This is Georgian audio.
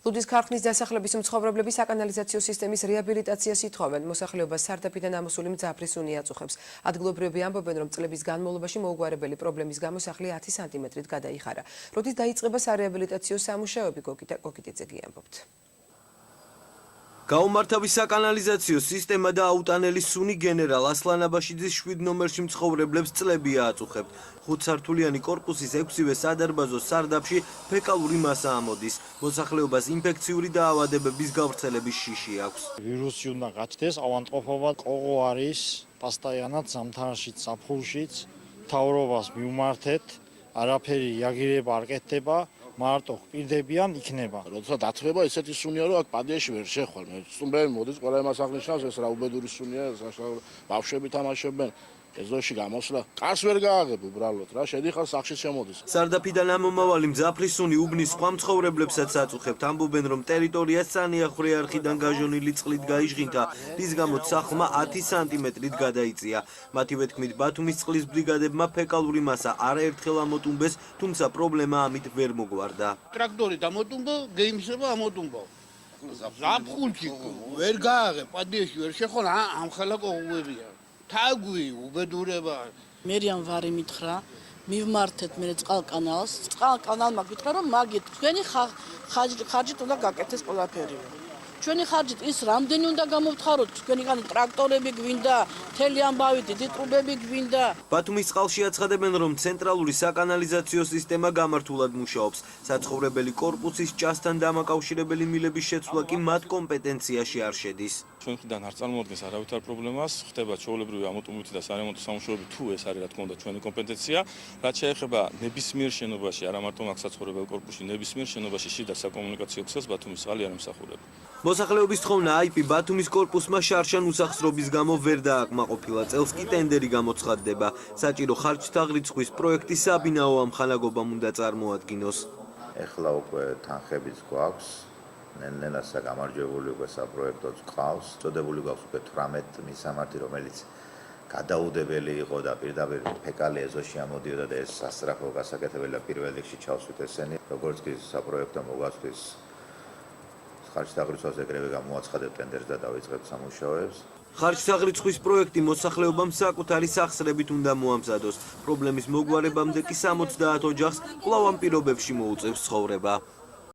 ლუდის ქარხნის დასახლების მცხოვრებლები საკანალიზაციო სისტემის რეაბილიტაციას ითხოვენ. მოსახლეობას სარდაფიდან ამოსული მძაფრის უნი აწუხებს. ადგილობრივები ამბობენ, რომ წლების განმავლობაში მოუგვარებელი პრობლემის გამო სახლი 10 სანტიმეტრით გადაიხარა. როდის დაიწყება სარეაბილიტაციო სამუშაოები, კოკიტიძე ამბობთ. გაუმართავი საკანალიზაციო სისტემა და აუტანელი სუნი გენერალ ასლანაბაშიძის 7 ნომერში მცხოვრებლებს წლებია აწუხებთ. 5 სართულიანი კორპუსის 6-ვე სადარბაზო სარდაფში ფეკალური მასა ამოდის. მოსახლეობას ინფექციური დაავადებების გავრცელების შიში აქვს. ვირუსი უნდა გაჩნდეს, ავადმყოფობა ყოღო არის, პასტაიანად ზამთარშიც, ზაფხულშიც, მთავრობას მივმართეთ, არაფერი იაგირება არ კეთდება. მარტო პირდებიან იქნება. როცა დათმება ესეთი სუნია, რომ აქ პადიაში ვერ შეხვალ. მე სტუმრები მოდის, ყველა იმას აღნიშნავს, ეს რა უბედური სუნია, ბავშვები თამაშობენ. ეზოში გამოსვლა კარს ვერ გააღებ უბრალოდ რა შედიხარ სახში შემოდის. სარდაფიდან ამომავალი მძაფრის სუნი უბნის სხვა მცხოვრებლებსაც აწუხებთ. ამბობენ, რომ ტერიტორია სანიახვრი არხიდან გაჟონილი წყლით გაიჟღინთა, რის გამოც სახლმა 10 სანტიმეტრით გადაიწია. მათივე თქმით, ბათუმის წყლის ბრიგადებმა ფეკალური მასა არაერთხელ ამოტუმბეს, თუმცა პრობლემა ამით ვერ მოგვარდა. ტრაქტორი დამოტუმბო, გეიმსება ამოტუმბო. ზაფხულში ვერ გააღებ, პადიაში ვერ შეხვალ, ამ ხელა ყოღუებია. თაგვი უბედურება. მერიან ვარი მითხრა, მივმართეთ მე წყალკანალს. წყალკანალმა გითხრა, რომ მაგით თქვენი ხარჯით უნდა გაკეთდეს ყველაფერი. ჩვენი ხარჯით ის რამდენი უნდა გამოვთხაროთ, თქვენიგანი ტრაქტორები გვინდა, მთელი ამბავი დიდი ტრუბები გვინდა. ბათუმის წყალში აცხადებენ, რომ ცენტრალური საკანალიზაციო სისტემა გამართულად მუშაობს. საცხოვრებელი კორპუსის ჭასთან დამაკავშირებელი მილების შეცვლა კი მათ კომპეტენციაში არ შედის. ჩვენიდან არ წარმოადგენს არავითარ პრობლემას, ხდება ჩვეულებრივი ამოტუმბითი და სარემონტო სამუშაოები, თუ ეს არის რა თქმა უნდა ჩვენი კომპეტენცია. რაც შეეხება ნებისმიერ შენობაში, არა მარტო მაგ საცხოვრებელ კორპუსში, ნებისმიერ შენობაში შიდა საკომუნიკაციო ქსელს ბათუმის წყალი არ ემსახურება. მოსახლეობის თხოვნა IP ბათუმის კორპუსმა შარშან უსახსრობის გამო ვერ დააკმაყოფილა. წელს კი ტენდერი გამოცხადდება. საჭირო ხარჯთა რიცხვის პროექტი საბინაო ამხანაგობამ უნდა წარმოადგინოს. ეხლა უკვე თანხებიც გვაქვს. ნელ-ნელა გამარჯვებული უკვე საპროექტოც ყავს. წოდებული გვაქვს უკვე 18 მისამართი, რომელიც გადაუდებელი იყო და პირდაპირ ფეკალი ეზოში ამოდიოდა და ეს სასწრაფო გასაკეთებელია პირველ რიგში ჩავსვით ესენი. როგორც კი საპროექტო მოგვაწვის ხარჯთა რიცხვის ეგრევე გამოაცხადებ ტენდერს და დავიწყებთ სამუშაოებს. ხარჯთა რიცხვის პროექტი მოსახლეობამ საკუთარი სახსრებით უნდა მოამზადოს. პრობლემის მოგვარებამდე კი 70 ოჯახს კვლავ ამ პირობებში მოუწევს ცხოვრება.